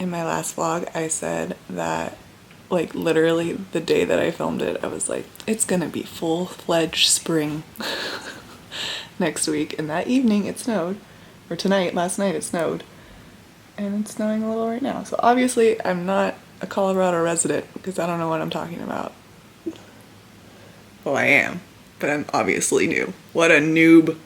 in my last vlog, I said that, like, literally the day that I filmed it, I was like, it's gonna be full-fledged spring next week. And that evening it snowed, or tonight, last night it snowed, and it's snowing a little right now. So obviously I'm not a Colorado resident because I don't know what I'm talking about. Well, I am, but I'm obviously new. What a noob.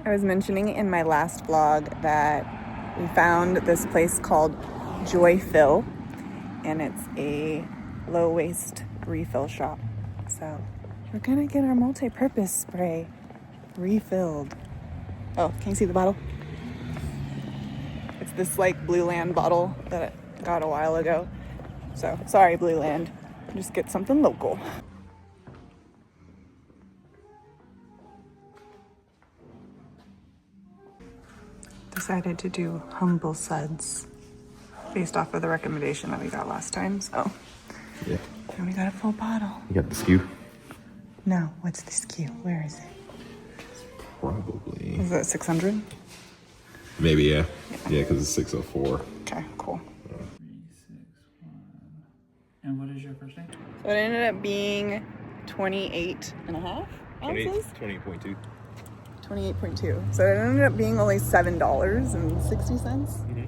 I was mentioning in my last vlog that we found this place called Joy Fill, and it's a low-waste refill shop. So we're gonna get our multi-purpose spray refilled. Oh, can you see the bottle? It's this like Blue Land bottle that I got a while ago. So sorry, Blue Land. Just get something local. Decided to do humble suds based off of the recommendation that we got last time. So yeah, and we got a full bottle. You got the skew? No, what's the skew? Where is it? Probably. Is it 600? Maybe, yeah. Yeah, because it's 604. Okay, cool. 361. And what is your first name? So it ended up being 28 and a half ounces? 28.2. 28.2. So it ended up being only $7.60. Mm-hmm.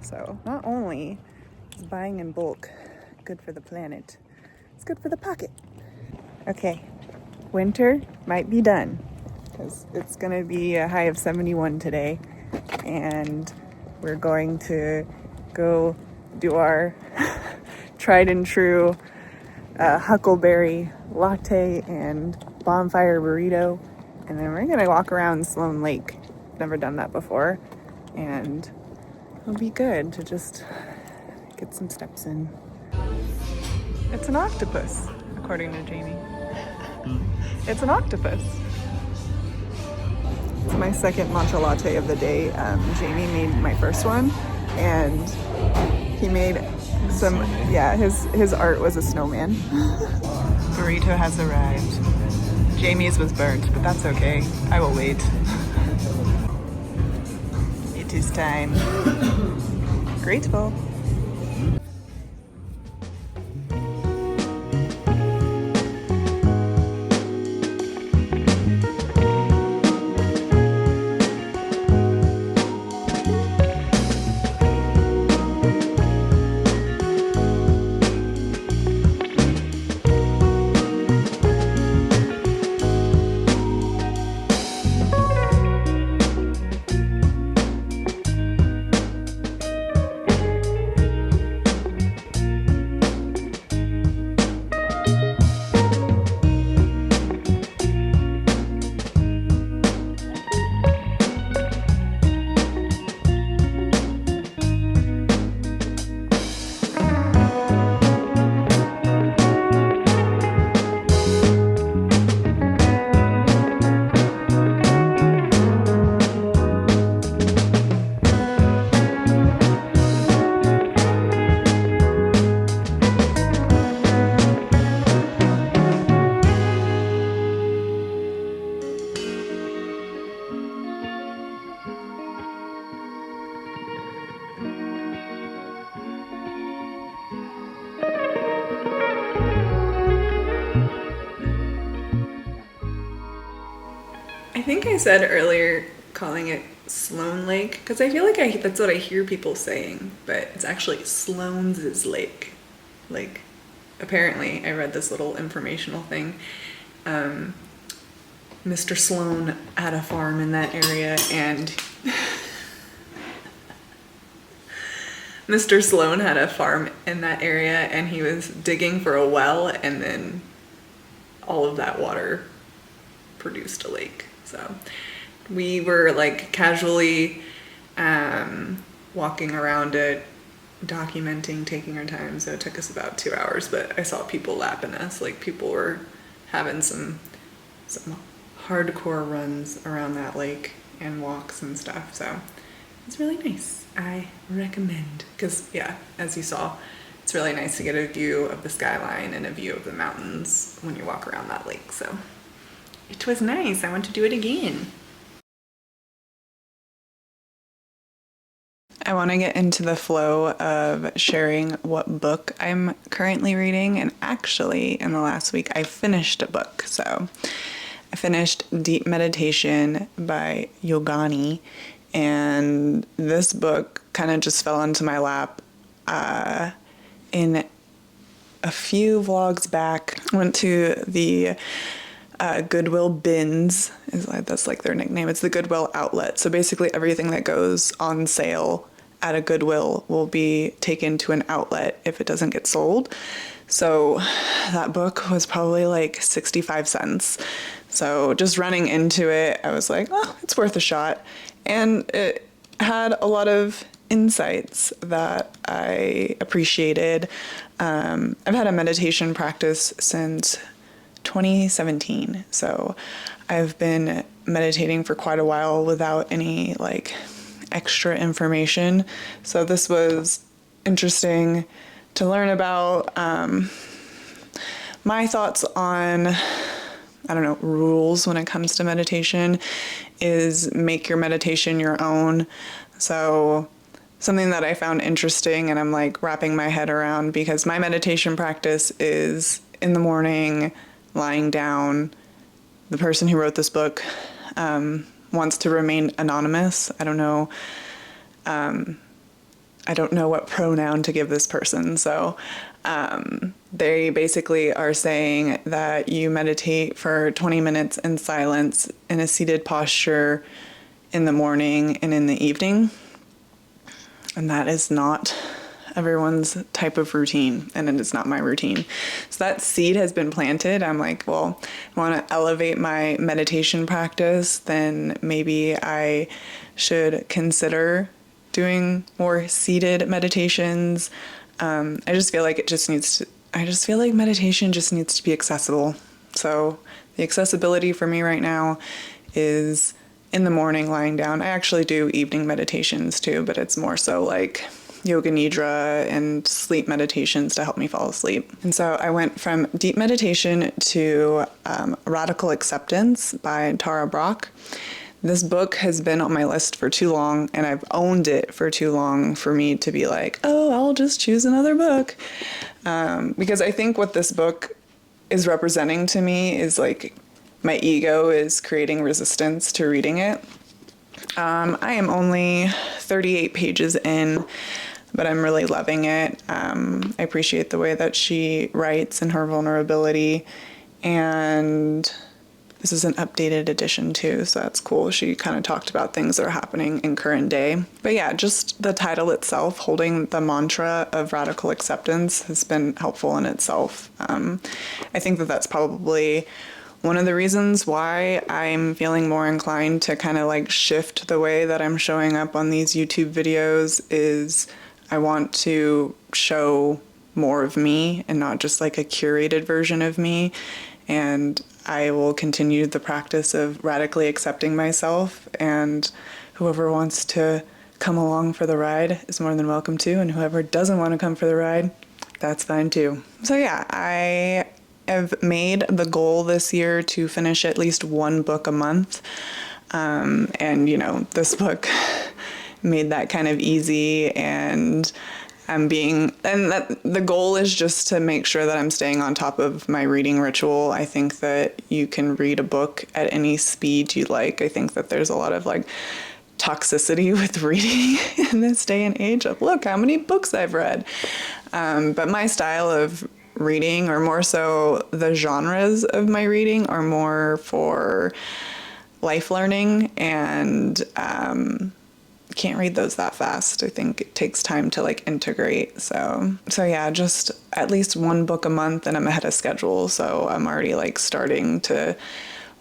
So not only is buying in bulk good for the planet, it's good for the pocket. Okay, winter might be done because it's gonna be a high of 71 today, and we're going to go do our tried and true huckleberry latte and bonfire burrito. And then we're gonna walk around Sloan Lake. Never done that before. And it'll be good to just get some steps in. It's an octopus, according to Jamie. It's an octopus. It's my second matcha latte of the day. Jamie made my first one, and he made some, yeah, his art was a snowman. Burrito has arrived. Jamie's was burnt, but that's okay. I will wait. It is time. Grateful. I think I said earlier calling it Sloan Lake because I feel like that's what I hear people saying, but it's actually Sloan's Lake. Like, apparently, I read this little informational thing. Mr. Sloan had a farm in that area, and Mr. Sloan had a farm in that area, and he was digging for a well, and then all of that water produced a lake. So we were like casually walking around it, documenting, taking our time. So it took us about 2 hours, but I saw people lapping us. Like, people were having some hardcore runs around that lake and walks and stuff. So it's really nice. I recommend, because yeah, as you saw, it's really nice to get a view of the skyline and a view of the mountains when you walk around that lake. So it was nice. I want to do it again. I want to get into the flow of sharing what book I'm currently reading. And actually, in the last week, I finished a book. So I finished Deep Meditation by Yogani. And this book kind of just fell into my lap in a few vlogs back. Went to the Goodwill bins, that's like their nickname. It's the Goodwill outlet. So basically everything that goes on sale at a Goodwill will be taken to an outlet if it doesn't get sold. So that book was probably like 65 cents. So just running into it, I was like, oh, it's worth a shot. And it had a lot of insights that I appreciated. I've had a meditation practice since 2017. So I've been meditating for quite a while without any like extra information. So this was interesting to learn about. My thoughts on, rules when it comes to meditation is make your meditation your own. So something that I found interesting and I'm like wrapping my head around, because my meditation practice is in the morning, lying down. The person who wrote this book wants to remain anonymous. I don't know what pronoun to give this person. So they basically are saying that you meditate for 20 minutes in silence in a seated posture in the morning and in the evening. And that is not everyone's type of routine, and it is not my routine. So that seed has been planted. I'm like, well, I want to elevate my meditation practice, then maybe I should consider doing more seated meditations. I just feel like meditation just needs to be accessible. So the accessibility for me right now is in the morning lying down. I actually do evening meditations too, but it's more so like yoga nidra and sleep meditations to help me fall asleep. And so I went from deep meditation to Radical Acceptance by Tara Brach. This book has been on my list for too long, and I've owned it for too long for me to be like, oh, I'll just choose another book. Because I think what this book is representing to me is like my ego is creating resistance to reading it. I am only 38 pages in, but I'm really loving it. I appreciate the way that she writes and her vulnerability, and this is an updated edition too, so that's cool. She kind of talked about things that are happening in current day. But yeah, just the title itself, holding the mantra of radical acceptance, has been helpful in itself. I think that that's probably one of the reasons why I'm feeling more inclined to kind of like shift the way that I'm showing up on these YouTube videos is I want to show more of me and not just like a curated version of me. And I will continue the practice of radically accepting myself, and whoever wants to come along for the ride is more than welcome to, and whoever doesn't want to come for the ride, that's fine too. So yeah, I have made the goal this year to finish at least one book a month. And this book made that kind of easy, and and that the goal is just to make sure that I'm staying on top of my reading ritual. I think that you can read a book at any speed you like. I think that there's a lot of like toxicity with reading in this day and age of look how many books I've read. But my style of reading, or more so the genres of my reading, are more for life learning, and can't read those that fast. I think it takes time to like integrate. So yeah, just at least one book a month, and I'm ahead of schedule. So I'm already like starting to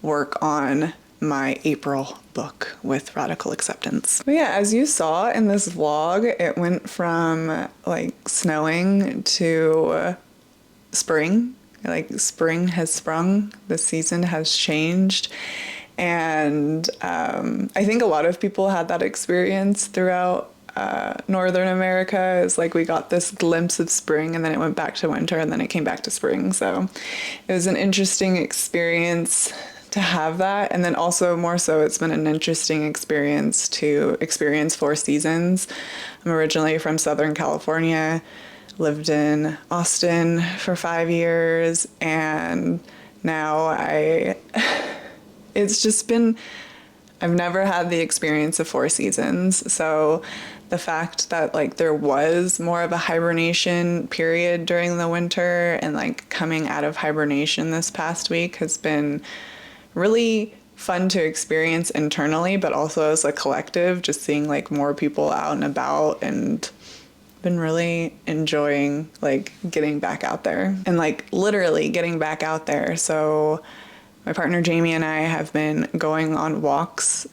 work on my April book with Radical Acceptance. But yeah, as you saw in this vlog, it went from like snowing to spring. Like spring has sprung, the season has changed. And I think a lot of people had that experience throughout Northern America. It's like we got this glimpse of spring, and then it went back to winter, and then it came back to spring. So it was an interesting experience to have that. And then also more so, it's been an interesting experience to experience 4 seasons. I'm originally from Southern California, lived in Austin for 5 years, and now it's just been, I've never had the experience of 4 seasons. So the fact that like there was more of a hibernation period during the winter, and like coming out of hibernation this past week has been really fun to experience internally, but also as a collective, just seeing like more people out and about, and been really enjoying like getting back out there, and like literally getting back out there. So my partner Jamie and I have been going on walks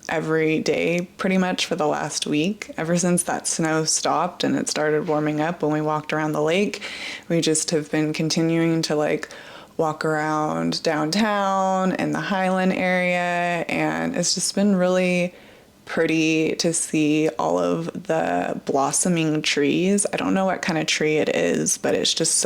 every day pretty much for the last week, ever since that snow stopped and it started warming up when we walked around the lake. We just have been continuing to like walk around downtown and the Highland area, and it's just been really pretty to see all of the blossoming trees. I don't know what kind of tree it is, but it's just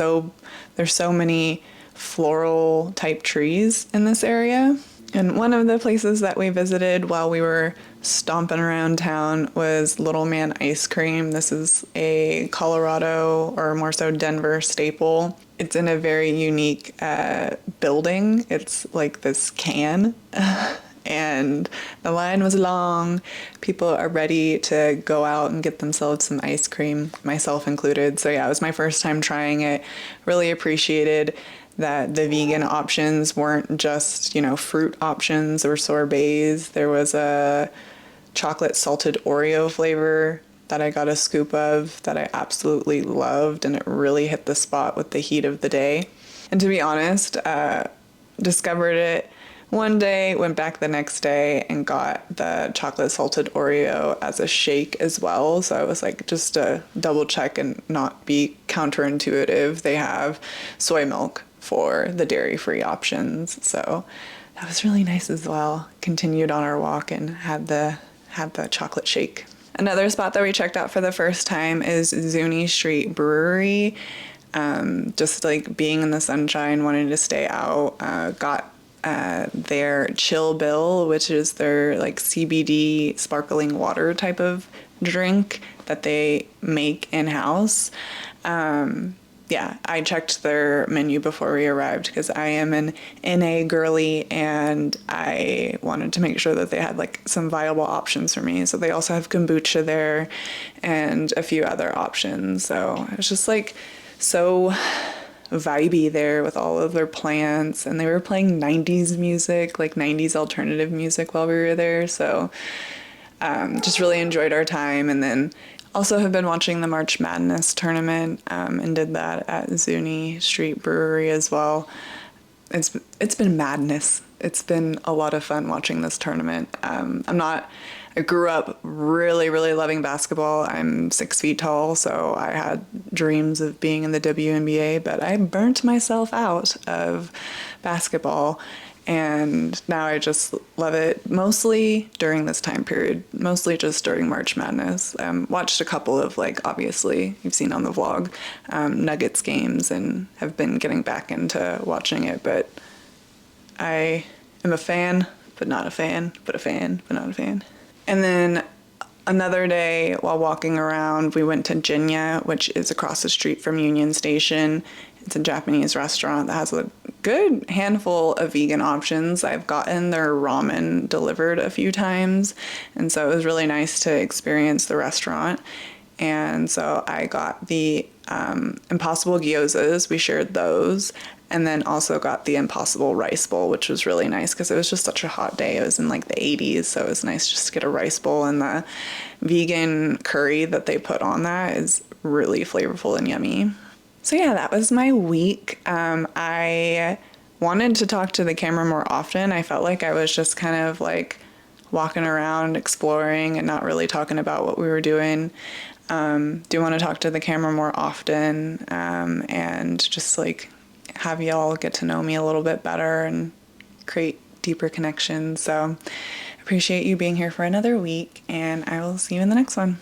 there's so many floral type trees in this area. And one of the places that we visited while we were stomping around town was Little Man Ice Cream. This is a Colorado, or more so Denver, staple. It's in a very unique building. It's like this can. And the line was long. People are ready to go out and get themselves some ice cream, myself included. So yeah, it was my first time trying it. Really appreciated that the vegan options weren't just, fruit options or sorbets. There was a chocolate salted Oreo flavor that I got a scoop of that I absolutely loved, and it really hit the spot with the heat of the day. And to be honest, discovered it one day, went back the next day and got the chocolate salted Oreo as a shake as well. So I was like, just to double check and not be counterintuitive, they have soy milk for the dairy-free options. So that was really nice as well. Continued on our walk and had the chocolate shake. Another spot that we checked out for the first time is Zuni Street Brewery. Just like being in the sunshine, wanting to stay out, got their Chill Bill, which is their like CBD sparkling water type of drink that they make in-house. Yeah, I checked their menu before we arrived because I am an NA girly, and I wanted to make sure that they had like some viable options for me. So they also have kombucha there and a few other options. So it was just like so vibey there with all of their plants, and they were playing 90s music, like 90s alternative music while we were there. So just really enjoyed our time. And then also have been watching the March Madness tournament, and did that at Zuni Street Brewery as well. It's been madness. It's been a lot of fun watching this tournament. I grew up really, really loving basketball. I'm 6 feet tall, so I had dreams of being in the WNBA, but I burnt myself out of basketball. And now I just love it, mostly during this time period, mostly just during March Madness. Watched a couple of, like, obviously, you've seen on the vlog, Nuggets games, and have been getting back into watching it. But I am a fan, but not a fan, but a fan, but not a fan. And then Another day while walking around, we went to Jinya, which is across the street from Union Station. It's a Japanese restaurant that has a good handful of vegan options. I've gotten their ramen delivered a few times, and so it was really nice to experience the restaurant. And so I got the Impossible gyozas, we shared those, and then also got the Impossible rice bowl, which was really nice because it was just such a hot day. It was in like the 80s, so it was nice just to get a rice bowl, and the vegan curry that they put on that is really flavorful and yummy. So yeah, that was my week. I wanted to talk to the camera more often. I felt like I was just kind of like walking around exploring and not really talking about what we were doing. Do want to talk to the camera more often, and just like have y'all get to know me a little bit better and create deeper connections. So appreciate you being here for another week, and I will see you in the next one.